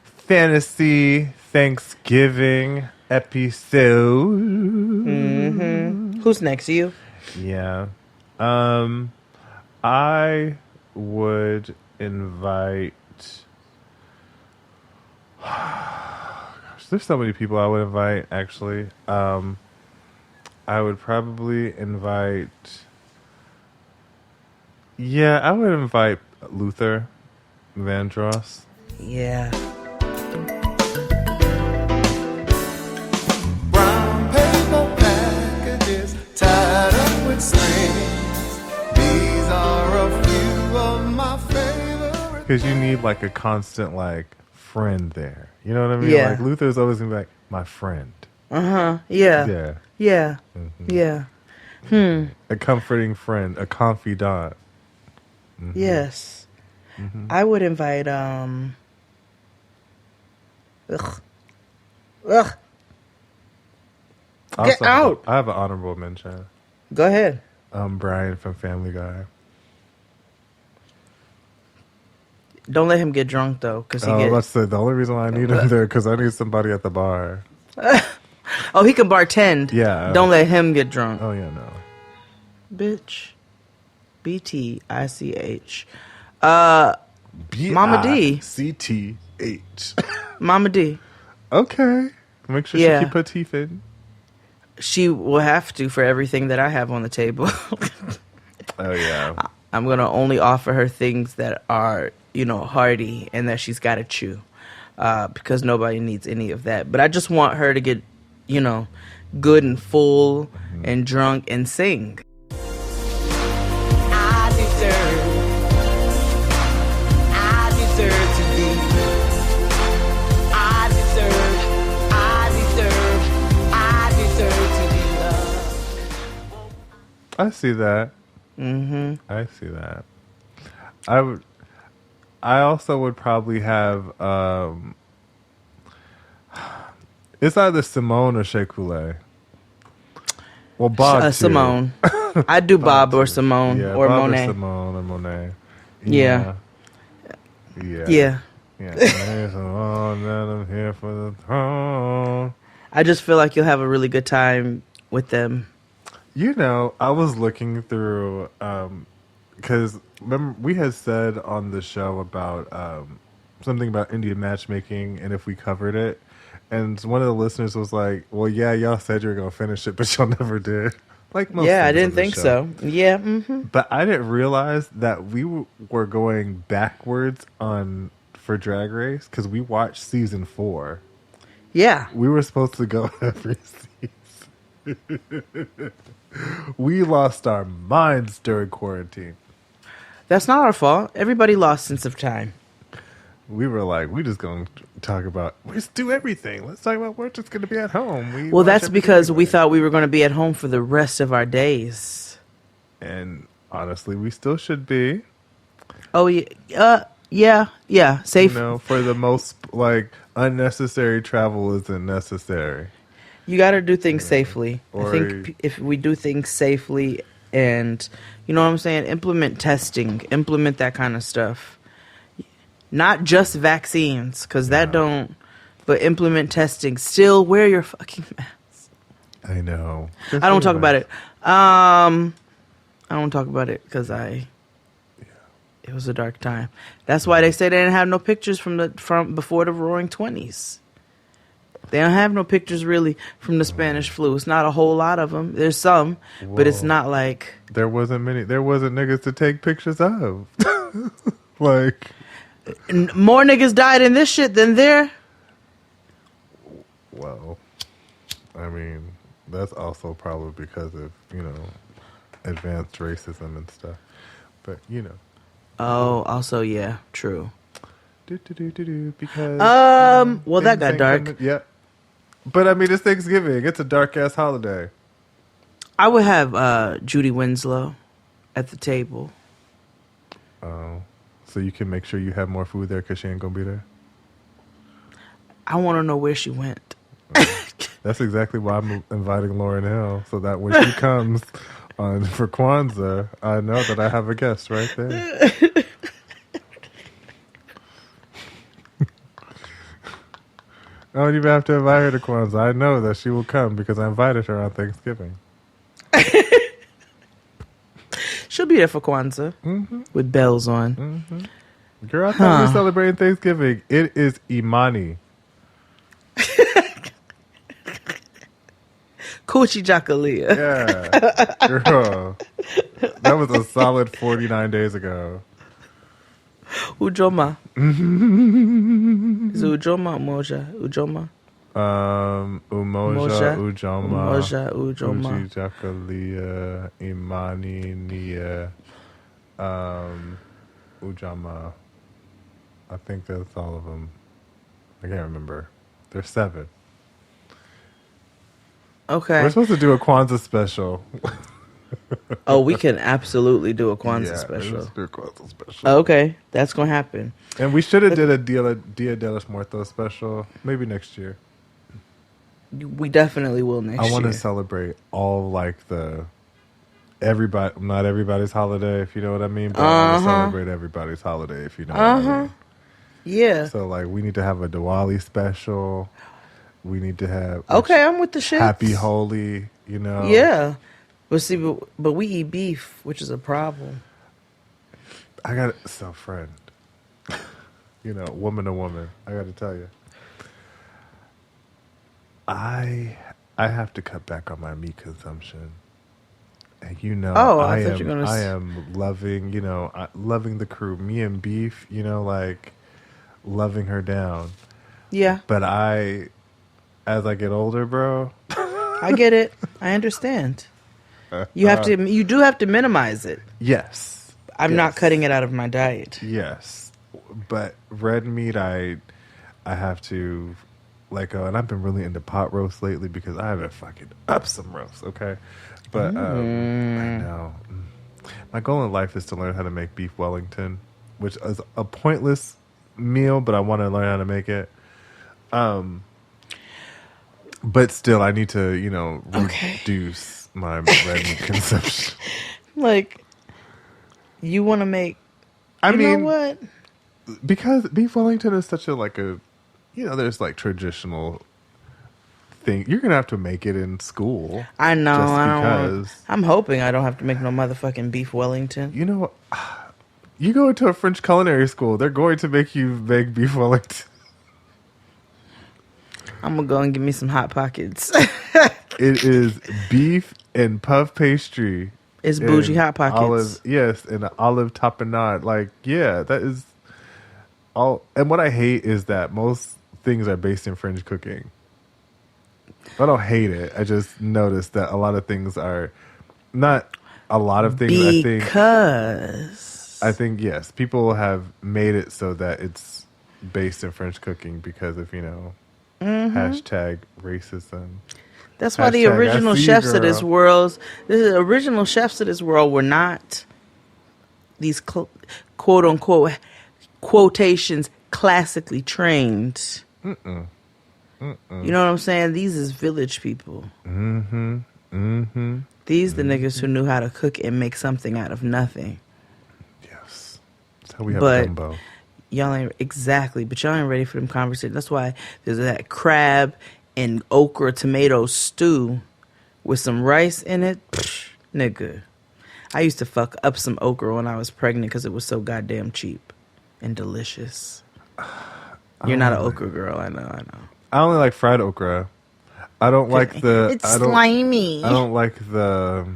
Fantasy Thanksgiving episode. Mm-hmm. Who's next? You? Yeah. I would invite. Gosh, there's so many people I would invite. Actually, I would probably invite. Yeah, I would invite Luther Vandross. Yeah. Brown paper packages tied up with strings. These are a few of my favorite. Because you need like a constant like friend there. You know what I mean? Yeah. Like Luther's always gonna be like my friend. Yeah. Yeah. Yeah. Mm-hmm. Yeah. A comforting friend, a confidant. Mm-hmm. Yes. Mm-hmm. I would invite Ugh. Get out. I have an honorable mention. Go ahead. Brian from Family Guy. Don't let him get drunk though, because he gets. Let's say the only reason why I need him there because I need somebody at the bar. Oh, he can bartend. Yeah. Don't let him get drunk. Oh yeah, no. Bitch. BTICH. Mama D. CTH. Mama D. Okay. Make sure she keep her teeth in. She will have to for everything that I have on the table. Oh yeah. I'm gonna only offer her things that are, hearty and that she's gotta chew. Because nobody needs any of that. But I just want her to get, good and full and drunk and sing. I see that. Mm-hmm. I see that. I also would probably have. It's either Simone or Shea Coulee. Well, Bob. Simone. I'd do Bob or Simone or Bob Monet. Or Simone or Monet. Yeah. Yeah. I'm here for the throne. I just feel like you'll have a really good time with them. You know, I was looking through because remember we had said on the show about something about Indian matchmaking and if we covered it, and one of the listeners was like, "Well, yeah, y'all said you were gonna finish it, but y'all never did." Like most. Yeah, I didn't think so. Yeah, but I didn't realize that we were going backwards for Drag Race because we watched season 4. Yeah, we were supposed to go every season. We lost our minds during quarantine. That's not our fault. Everybody lost sense of time. We were like, we just going to talk about, let's do everything. Let's talk about we're just going to be at home. Well, that's because we thought we were going to be at home for the rest of our days. And honestly, we still should be. Oh, yeah. Safe. You know, for the most, like, unnecessary travel isn't necessary. You got to do things safely. Or I think if we do things safely and, you know what I'm saying, implement testing, implement that kind of stuff. Not just vaccines, because that don't, but implement testing. Still wear your fucking mask. I know. I don't talk about it. I don't talk about it because it was a dark time. That's why they say they didn't have no pictures from before the Roaring 20s. They don't have no pictures really from the Spanish flu. It's not a whole lot of them. There's some, but it's not like there wasn't niggas to take pictures of. Like. More niggas died in this shit than there. Well, I mean, that's also probably because of, you know, advanced racism and stuff. But, you know. Oh, also, yeah, true. Because well, that got dark. Yeah. But I mean, it's Thanksgiving. It's a dark ass holiday. I would have Judy Winslow at the table. Oh. So you can make sure you have more food there because she ain't going to be there? I want to know where she went. That's exactly why I'm inviting Lauryn Hill, so that when she comes for Kwanzaa, I know that I have a guest right there. I don't even have to invite her to Kwanzaa. I know that she will come because I invited her on Thanksgiving. She'll be there for Kwanzaa with bells on. Mm-hmm. Girl, I thought we were celebrating Thanksgiving. It is Imani. Coochie Jakalia. Yeah. Girl. That was a solid 49 days ago. Ujoma. Is it Ujoma or Moja? Ujoma? Umoja, Ujoma, Ujoma, Uji Jakalia, Imani, Nia, Ujama. I think that's all of them. I can't remember. There's 7. Okay. We're supposed to do a Kwanzaa special. Oh, we can absolutely do a Kwanzaa special. Let's do a Kwanzaa special. Okay, that's going to happen. And we should have did a Dia de los Muertos special. Maybe next year. We definitely will next year. I want to celebrate all like not everybody's holiday, if you know what I mean, but I want to celebrate everybody's holiday, if you know what I mean. Yeah. So like we need to have a Diwali special. We need to have I'm with the shit. Happy Holy, you know. Yeah. But see, but we eat beef, which is a problem. I got so friend. You know, woman to woman. I got to tell you. I have to cut back on my meat consumption. And you know, I am loving, you know, loving the crew. Me and Beef, you know, like loving her down. Yeah. But as I get older, bro. I get it. I understand. You do have to minimize it. Yes. I'm not cutting it out of my diet. Yes. But red meat, I have to let go. And I've been really into pot roast lately because I haven't fucking up some roast, okay? But I know. My goal in life is to learn how to make beef Wellington, which is a pointless meal, but I want to learn how to make it. But still, I need to, you know, reduce my red meat consumption. Like, you want to make... You know what? because beef Wellington is such a there's like traditional thing. You're gonna have to make it in school. I know. Just because I'm hoping I don't have to make no motherfucking beef Wellington. You know, you go into a French culinary school, they're going to make you make beef Wellington. I'm gonna go and give me some Hot Pockets. It is beef and puff pastry. It's bougie Hot Pockets. And an olive tapenade. Like, yeah, that is all. And what I hate is that most things are based in French cooking. I don't hate it. I just noticed that a lot of things are not a lot of things. I think yes, people have made it so that it's based in French cooking because of hashtag racism. That's why the original chefs of this world, were not these quote unquote quotations classically trained. You know what I'm saying? These is village people. These the niggas who knew how to cook and make something out of nothing. Yes, that's how we have gumbo. Y'all ain't ready for them conversations. That's why there's that crab and okra tomato stew with some rice in it. Psh, nigga. I used to fuck up some okra when I was pregnant because it was so goddamn cheap and delicious. You're not an okra girl, I know. I only like fried okra. I don't like the... It's slimy. I don't like the...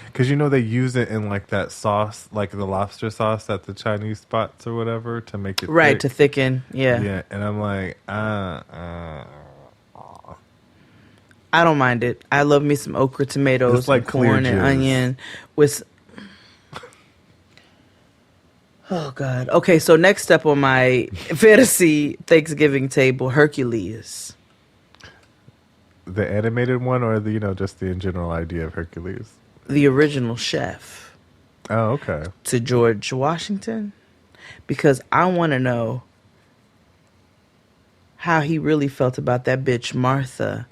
Because they use it in like that sauce, like the lobster sauce at the Chinese spots or whatever to make it right, thick. to thicken. Yeah. Yeah, and I'm like, I don't mind it. I love me some okra, tomatoes, like corn, and onion with... Oh, God. Okay, so next up on my fantasy Thanksgiving table, Hercules. The animated one or the, just the in general idea of Hercules? The original chef. Oh, okay. To George Washington. Because I want to know how he really felt about that bitch Martha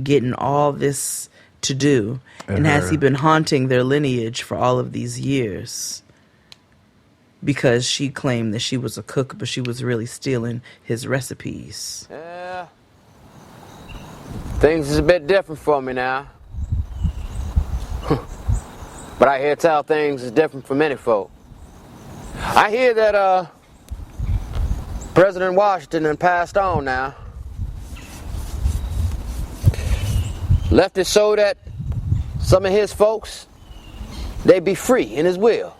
getting all this to do. And has he been haunting their lineage for all of these years? Because she claimed that she was a cook, but she was really stealing his recipes. Yeah. Things is a bit different for me now. But I hear tell things is different for many folk. I hear that President Washington done passed on now. Left it so that some of his folks, they be free in his will.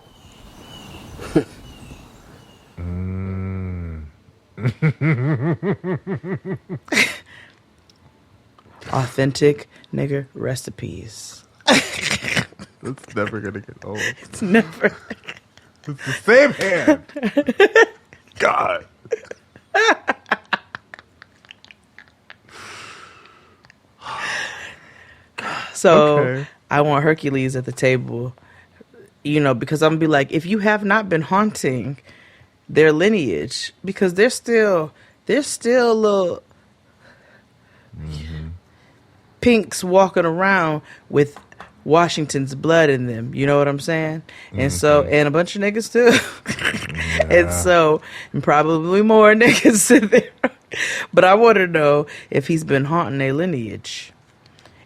Authentic nigger recipes. It's never gonna get old. It's never. It's the same hand. God. So okay. I want Hercules at the table, because I'm gonna be like, if you have not been haunting their lineage, because they're still little pinks walking around with Washington's blood in them. You know what I'm saying? And so, and a bunch of niggas too. And probably more niggas in there. But I want to know if he's been haunting their lineage.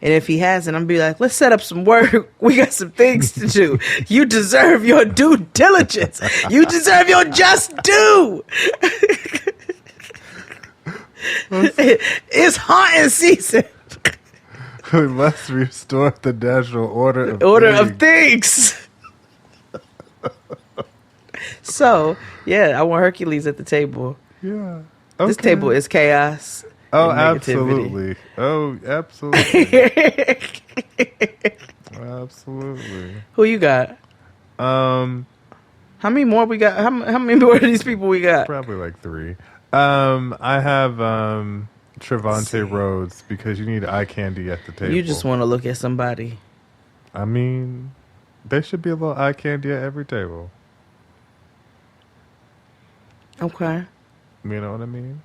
And if he hasn't, I'm be like, let's set up some work. We got some things to do. You deserve your due diligence. You deserve your just due. It's haunting season. We must restore the natural order of things. So, yeah, I want Hercules at the table. Yeah. Okay. This table is chaos. Oh, absolutely. Oh, absolutely. Absolutely. Who you got? How many more we got? How many more of these people we got? Probably like 3. I have Trevante Rhodes because you need eye candy at the table. You just want to look at somebody. I mean, there should be a little eye candy at every table. Okay. You know what I mean?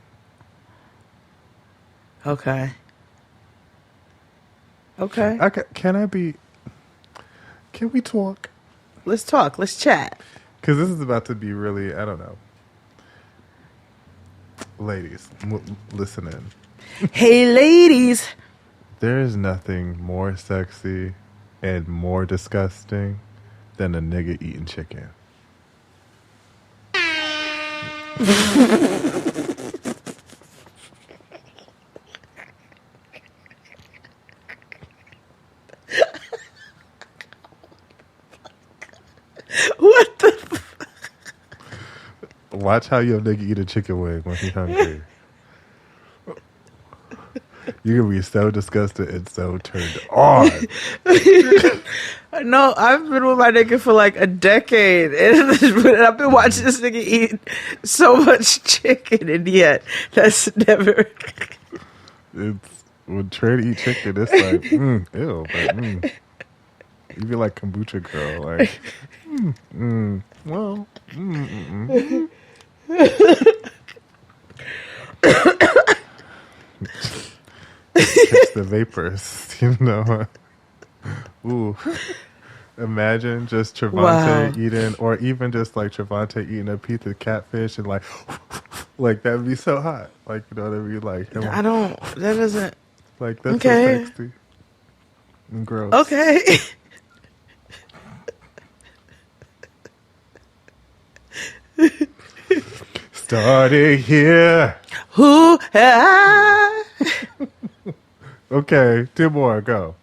Okay. Can we talk? Let's talk. Let's chat. Because this is about to be really, I don't know. Ladies, listen in. Hey, ladies. There is nothing more sexy and more disgusting than a nigga eating chicken. What the Watch how your nigga eat a chicken wing when he's hungry. You're going to be so disgusted and so turned on. No, I've been with my nigga for like a decade, and I've been watching this nigga eat so much chicken, and yet that's never. It's when trying to eat chicken, it's like ew, but you be like kombucha girl, like well, Catch the vapors, you know. Ooh. Imagine just Trevante eating, or even just like Trevante eating a piece of catfish and like that'd be so hot. Like, you know what I mean? Like, that doesn't. Like, that's okay. so sexy and gross. Okay. Starting here. Who? Okay, 2 more. Go.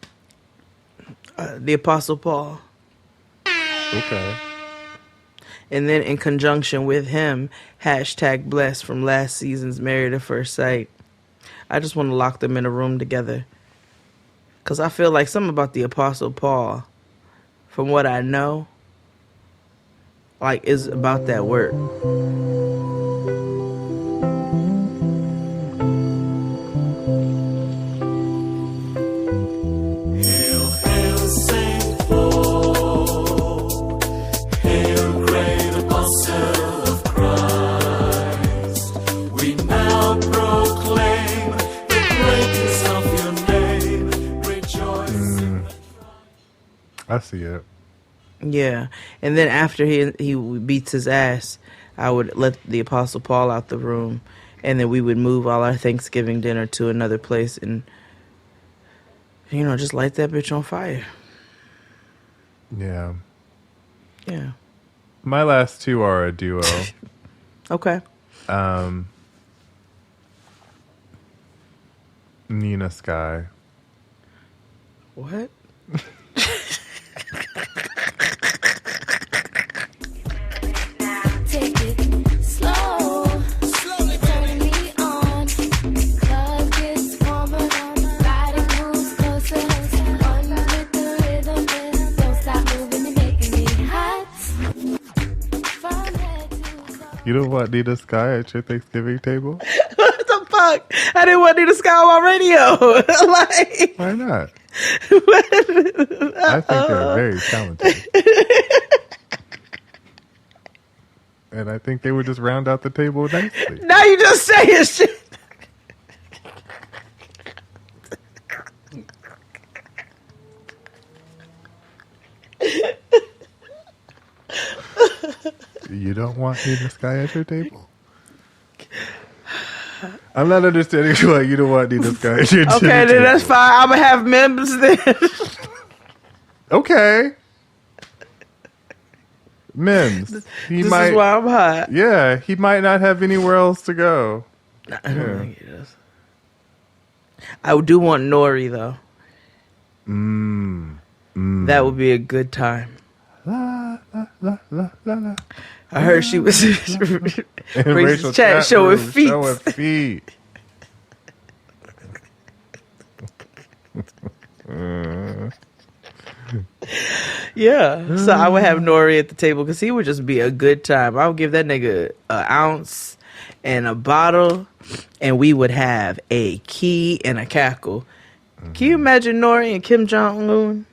The Apostle Paul. Okay. And then in conjunction with him, #blessed from last season's Married at First Sight. I just want to lock them in a room together. Because I feel like something about the Apostle Paul, from what I know, like, is about that word. I see it. Yeah. And then after he beats his ass, I would let the Apostle Paul out the room, and then we would move all our Thanksgiving dinner to another place and, you know, just light that bitch on fire. Yeah. Yeah. My last 2 are a duo. Okay. Nina Sky. What? Take it slow. Slowly turning me on. Love gets warmer. Body moves closer. On with the rhythm. Don't stop moving and making me hot. From head to toe. You don't want Nina Sky at your Thanksgiving table? What the fuck? I didn't want Nina Sky on my radio. Like, why not? I think they're very talented. And I think they would just round out the table nicely. Now you just saying shit. You don't want Nina Sky at your table? I'm not understanding why you don't want Nina Sky at your table. Okay, then that's fine. I'm going to have members then. Okay. Mims. This is why I'm hot. Yeah, he might not have anywhere else to go. I don't think he does. I do want Nori, though. That would be a good time. La, la, la, la, la, la. I heard she was Rachel's chat showing feet. Showing feet. Yeah, so I would have Nori at the table because he would just be a good time. I would give that nigga an ounce and a bottle, and we would have a key and a cackle. Can you imagine Nori and Kim Jong-un?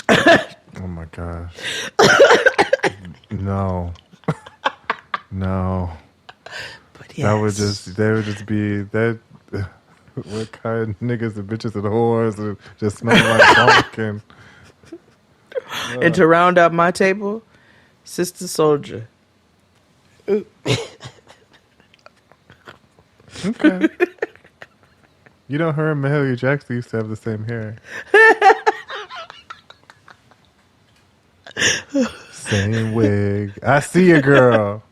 Oh my gosh. No. No. But yes. They would just be that. What kind of niggas and bitches and whores and just smelling like funk and. And to round out my table, Sister Soldier. Okay. You know, her and Mahalia Jackson used to have the same hair. Same wig. I see you, girl.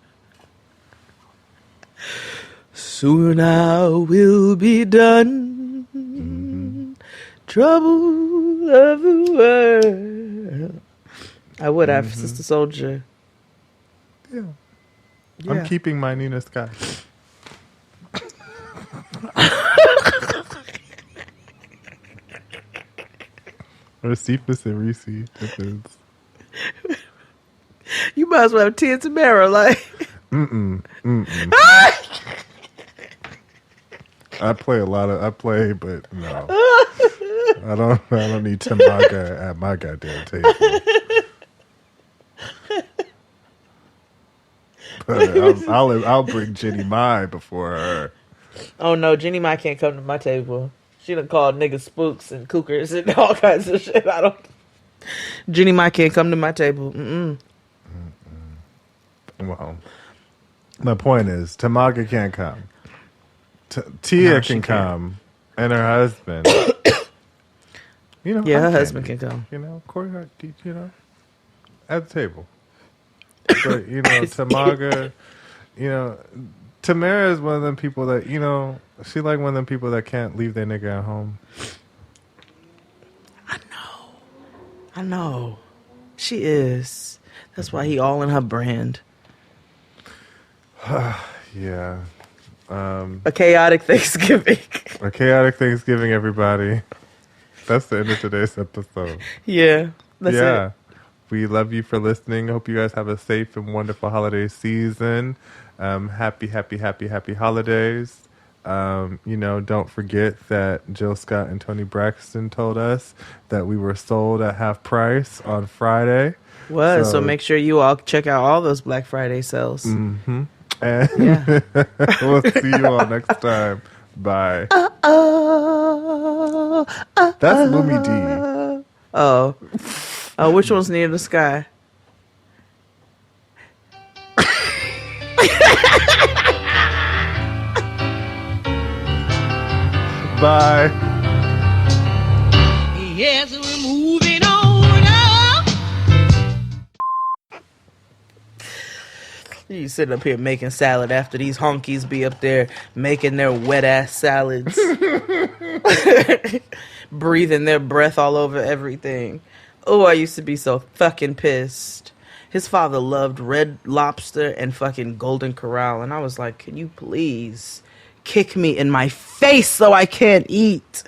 Soon I will be done. Trouble of the world. I would have Sister Soldier. Yeah. I'm keeping my Nina Sky. Or Cephas and Reese. You might as well have Tia Tamara, like. I play, but no. I don't need Tamaga at my goddamn table. But I'll bring Jenny Mai before her. Oh no, Jenny Mai can't come to my table. She done called niggas spooks and cookers and all kinds of shit. Jenny Mai can't come to my table. Well, my point is, Tamaga can't come. Tia can come, and her husband. You know, her husband can come. You know, Corey Hart, you know, at the table. But, you know, Tamaga, you know, Tamara is one of them people that, you know, she like one of them people that can't leave their nigga at home. I know. She is. That's why he all in her brand. Yeah. A chaotic Thanksgiving. A chaotic Thanksgiving, everybody. That's the end of today's episode. Yeah. That's it. We love you for listening. Hope you guys have a safe and wonderful holiday season. Happy holidays. You know, don't forget that Jill Scott and Tony Braxton told us that we were sold at half price on Friday. So make sure you all check out all those Black Friday sales. Mm-hmm. And we'll see you all next time. Bye. That's Lumi D. Oh, which one's Near the Sky? Bye. Yes, we're moving on up. You sitting up here making salad after these honkies be up there making their wet ass salads, breathing their breath all over everything. Oh, I used to be so fucking pissed. His father loved Red Lobster and fucking Golden Corral, and I was like, can you please kick me in my face so I can't eat?